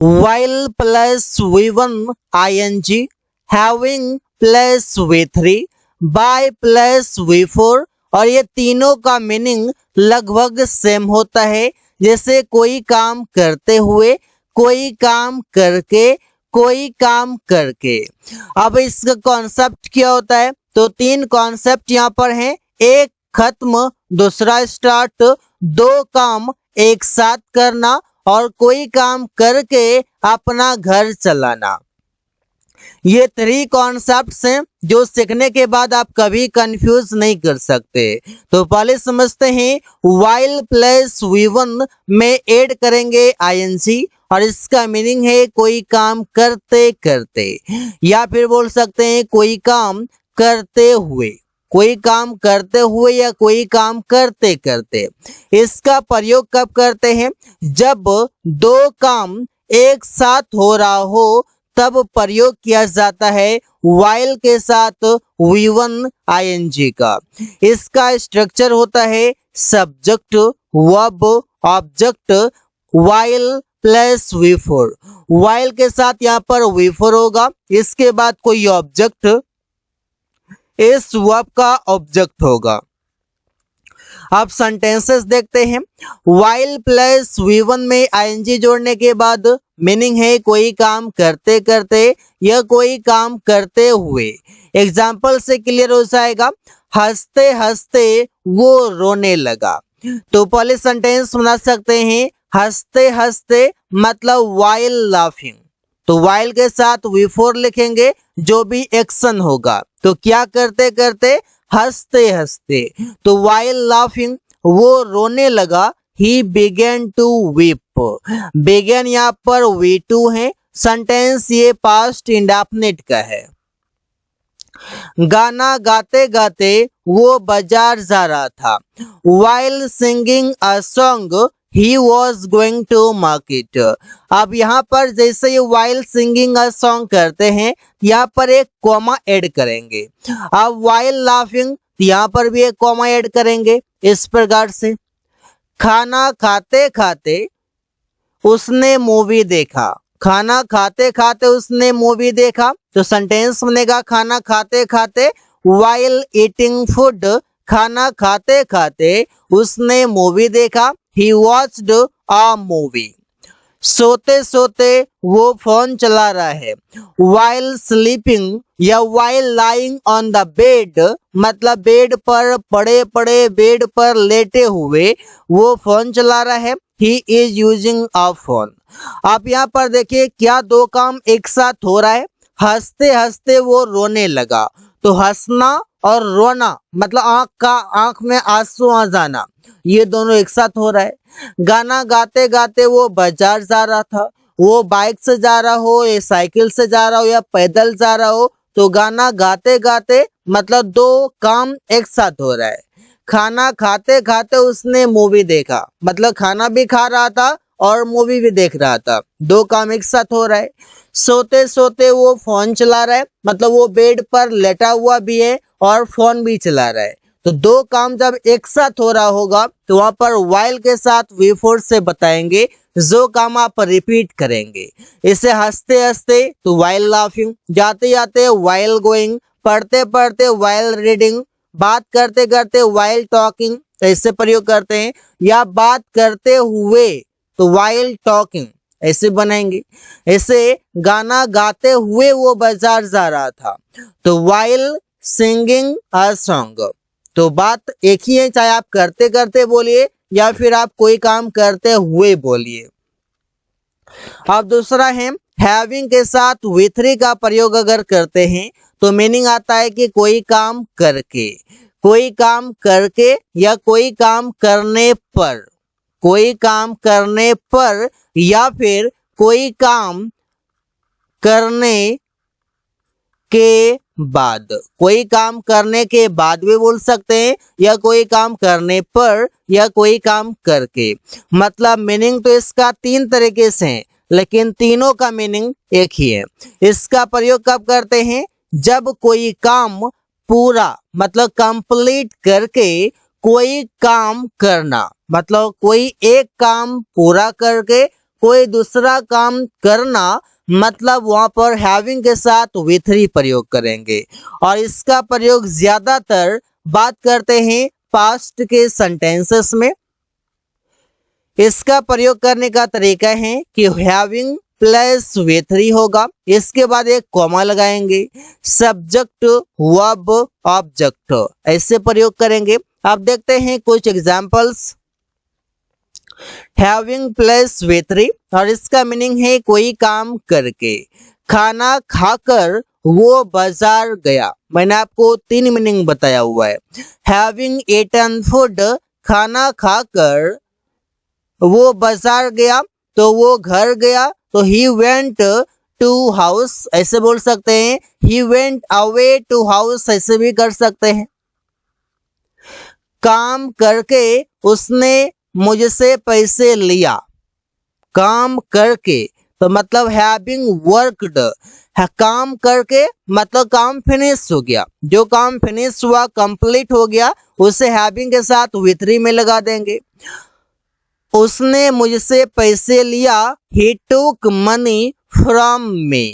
while plus V1 ing, having plus V3, by plus V4, और ये तीनों का मीनिंग लगभग सेम होता है, जैसे कोई काम करते हुए, कोई काम करके, कोई काम करके। अब इसका कॉन्सेप्ट क्या होता है? तो तीन कॉन्सेप्ट यहाँ पर हैं, एक खत्म, दूसरा स्टार्ट, दो काम एक साथ करना, और कोई काम करके अपना घर चलाना। ये थ्री कॉन्सेप्ट्स हैं जो सीखने के बाद आप कभी कंफ्यूज नहीं कर सकते। तो पहले समझते हैं, while प्लस V1 में ऐड करेंगे ing, और इसका मीनिंग है कोई काम करते करते, या फिर बोल सकते हैं कोई काम करते हुए, कोई काम करते हुए या कोई काम करते करते। इसका प्रयोग कब करते हैं? जब दो काम एक साथ हो रहा हो तब प्रयोग किया जाता है while के साथ V1 ing का। इसका स्ट्रक्चर होता है subject, verb, object, while plus V4। while के साथ यहाँ पर V4 होगा, इसके बाद कोई ऑब्जेक्ट, इस वर्ब का ऑब्जेक्ट होगा। अब सेंटेंसेस देखते हैं, while प्लस V1 में ing जोड़ने के बाद मीनिंग है कोई काम करते करते या कोई काम करते हुए। एग्जाम्पल से क्लियर हो जाएगा, हंसते हंसते वो रोने लगा। तो पहले सेंटेंस बना सकते हैं, हंसते हंसते मतलब while laughing, तो while के साथ V4 लिखेंगे, जो भी एक्शन होगा, तो क्या करते करते, हंसते हंसते, तो while laughing वो रोने लगा, he began to weep। began यहाँ पर V2 है, सेंटेंस ये पास्ट इंडेफिनिट का है। गाना गाते गाते वो बाजार जा रहा था, while singing a song he was going to market। अब यहाँ पर जैसे ये while singing a song करते हैं, यहाँ पर एक कॉमा ऐड करेंगे। अब while laughing, यहाँ पर भी एक कॉमा ऐड करेंगे। इस प्रकार से, खाना खाते खाते उसने मूवी देखा, खाना खाते खाते उसने मूवी देखा, तो सेंटेंस बनेगा खाना खाते खाते while eating food, खाना खाते खाते उसने मूवी देखा, he watched a movie। सोते सोते वो फोन चला रहा है, while sleeping या while lying on the bed, मतलब बेड पर पड़े पड़े, बेड पर लेटे हुए वो फोन चला रहा है, he is using a phone। आप यहाँ पर देखिए क्या दो काम एक साथ हो रहा है, हंसते हंसते वो रोने लगा, तो हंसना और रोना मतलब आंख में आंसू आ जाना, ये दोनों एक साथ हो रहा है। गाना गाते गाते वो बाजार जा रहा था, वो बाइक से जा रहा हो या साइकिल से जा रहा हो या पैदल जा रहा हो, तो गाना गाते गाते मतलब दो काम एक साथ हो रहा है। खाना खाते खाते उसने मूवी देखा, मतलब खाना भी खा रहा था और मूवी भी देख रहा था, दो काम एक साथ हो रहा है। सोते सोते वो फोन चला रहा है, मतलब वो बेड पर लेटा हुआ भी है और फोन भी चला रहा है, तो दो काम जब एक साथ हो रहा होगा तो वहां पर while के साथ V4 से बताएंगे जो काम आप रिपीट करेंगे। इसे हंसते हंसते तो while laughing, जाते जाते while going, पढ़ते पढ़ते while reading, बात करते करते while talking, तो इससे प्रयोग करते हैं, या बात करते हुए तो while talking ऐसे बनाएंगे। ऐसे गाना गाते हुए वो बाजार जा रहा था, तो while singing a song, तो बात एक ही है, चाहे आप करते करते बोलिए या फिर आप कोई काम करते हुए बोलिए। अब दूसरा है, हैविंग के साथ V3 का प्रयोग अगर करते हैं तो मीनिंग आता है कि कोई काम करके, कोई काम करके या कोई काम करने पर, कोई काम करने पर या फिर कोई काम करने के बाद, कोई काम करने के बाद भी बोल सकते हैं, या कोई काम करने पर या कोई काम करके। मतलब मीनिंग तो इसका तीन तरीके से है, लेकिन तीनों का मीनिंग एक ही है। इसका प्रयोग कब करते हैं? जब कोई काम पूरा मतलब कंप्लीट करके कोई काम करना, मतलब कोई एक काम पूरा करके कोई दूसरा काम करना, मतलब वहां पर हैविंग के साथ V3 प्रयोग करेंगे। और इसका प्रयोग ज्यादातर बात करते हैं पास्ट के सेंटेंसेस में। इसका प्रयोग करने का तरीका है कि हैविंग प्लस V3 होगा, इसके बाद एक कॉमा लगाएंगे, सब्जेक्ट वर्ब ऑब्जेक्ट, ऐसे प्रयोग करेंगे। अब देखते हैं कुछ एग्जांपल्स। हैविंग प्लस V3 और इसका मीनिंग है कोई काम करके। खाना खाकर वो बाजार गया, मैंने आपको 3 मीनिंग बताया हुआ है। हैविंग ईटन फूड, खाना खाकर वो बाजार गया, तो वो घर गया, तो ही वेंट टू हाउस, ऐसे बोल सकते हैं। He went away to house, ऐसे भी कर सकते हैं। काम करके उसने मुझसे पैसे लिया, काम करके तो मतलब हैविंग वर्कड, काम करके मतलब काम फिनिश हो गया, जो काम फिनिश हुआ कंप्लीट हो गया उसे हैविंग के साथ V3 में लगा देंगे। उसने मुझसे पैसे लिया, he took money from me,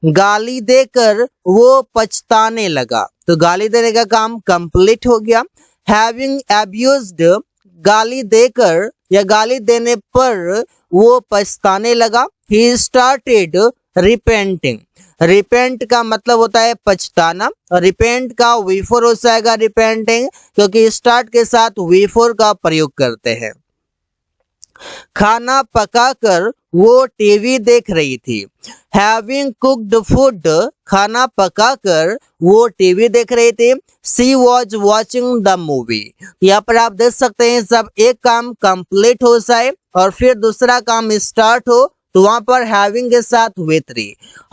गाली देकर वो पछताने लगा, तो गाली देने का काम कंप्लीट हो गया। हैविंग abused, गाली देकर या गाली देने पर वो पछताने लगा। he started repenting, रिपेंट का मतलब होता है पछताना, और रिपेंट का V4 हो जाएगा रिपेंटिंग, क्योंकि स्टार्ट के साथ V4 का प्रयोग करते हैं। खाना पकाकर वो टीवी देख रही थी। हैविंग कुक्ड फूड, खाना पकाकर वो टीवी देख रही थी। She was watching the movie, यहाँ पर आप देख सकते हैं जब एक काम कंप्लीट हो जाए और फिर दूसरा काम स्टार्ट हो तो वहां पर हैविंग के साथ V3,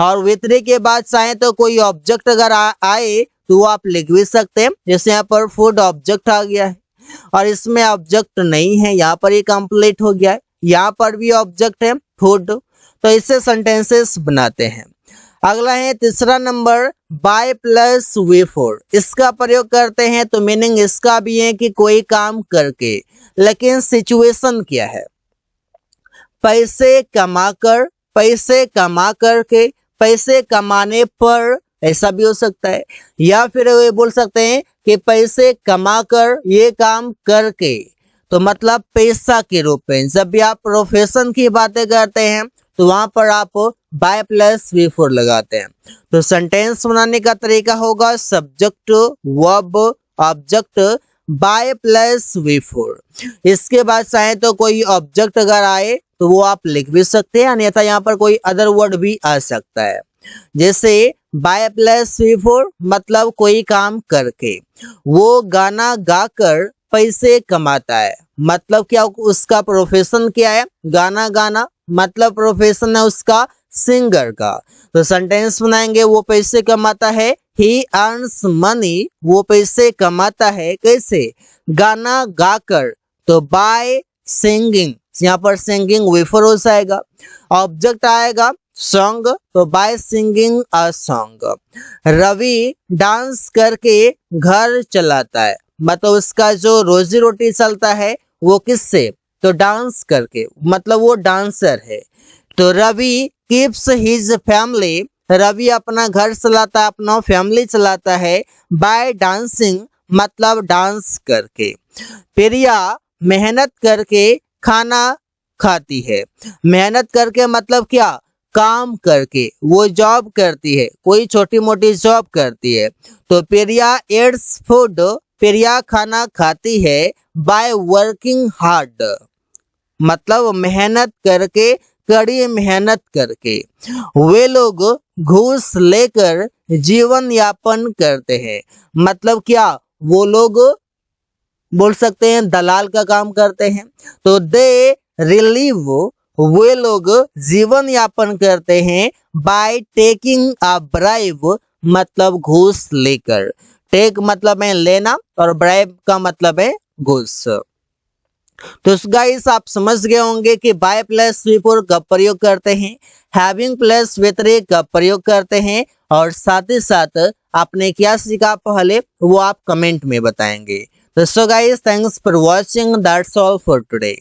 और V3 के बाद चाहे तो कोई ऑब्जेक्ट अगर आए तो वो आप लिख भी सकते हैं। जैसे यहाँ पर फूड ऑब्जेक्ट आ गया है और इसमें ऑब्जेक्ट नहीं है, यहाँ पर ये कंप्लीट हो गया है, यहाँ पर भी ऑब्जेक्ट है फूड, तो इससे सेंटेंसेस बनाते हैं। अगला है तीसरा नंबर, बाय प्लस V4, इसका प्रयोग करते हैं तो मीनिंग इसका भी है कि कोई काम करके, लेकिन सिचुएशन क्या है, पैसे कमाकर, पैसे कमा करके, पैसे कमाने पर, ऐसा भी हो सकता है। या फिर ये बोल सकते हैं कि पैसे कमाकर ये काम करके, तो मतलब पैसा के रूप में। जब भी आप प्रोफेशन की बातें करते हैं तो वहां पर आप बाय प्लस V4 लगाते हैं। तो सेंटेंस बनाने का तरीका होगा subject verb object by plus V4। इसके बाद चाहे तो कोई ऑब्जेक्ट अगर आए तो वो आप लिख भी सकते हैं, अन्यथा यहाँ पर कोई अदर वर्ड भी आ सकता है। जैसे बाय प्लस V4 मतलब कोई काम करके, वो गाना गाकर पैसे कमाता है, मतलब क्या उसका प्रोफेशन क्या है, गाना गाना, मतलब प्रोफेशन है उसका सिंगर का। तो सेंटेंस बनाएंगे वो पैसे कमाता है, ही अर्न्स मनी, वो पैसे कमाता है कैसे, गाना गाकर, तो बाय सिंगिंग, यहाँ पर सिंगिंग V4 हो जाएगा। ऑब्जेक्ट आएगा सॉन्ग, तो by singing a song. Ravi dance करके घर चलाता है, मतलब उसका जो रोजी रोटी चलता है वो किससे, तो डांस करके, मतलब वो डांसर है। तो Ravi keeps his family, Ravi अपना घर चलाता है, अपना फैमिली चलाता है बाय डांसिंग, मतलब डांस करके। प्रिया मेहनत करके खाना खाती है, मेहनत करके मतलब क्या, काम करके, वो जॉब करती है, कोई छोटी मोटी जॉब करती है। तो प्रिया एट्स फूड, प्रिया खाना खाती है बाय वर्किंग हार्ड, मतलब मेहनत करके, कड़ी मेहनत करके। वे लोग घूस लेकर जीवन यापन करते हैं, मतलब क्या, वो लोग बोल सकते हैं दलाल का काम करते हैं। तो दे रिलीव, वे लोग जीवन यापन करते हैं बाय टेकिंग अ ब्राइब, मतलब घूस लेकर। टेक मतलब है लेना और ब्राइब का मतलब है घूस। तो गाइस आप समझ गए होंगे कि बाय प्लस V4 कब प्रयोग करते हैं, हैविंग प्लस V3 कब प्रयोग करते हैं, और साथ ही साथ आपने क्या सीखा पहले वो आप कमेंट में बताएंगे। तो so guys thanks for watching, that's all for today.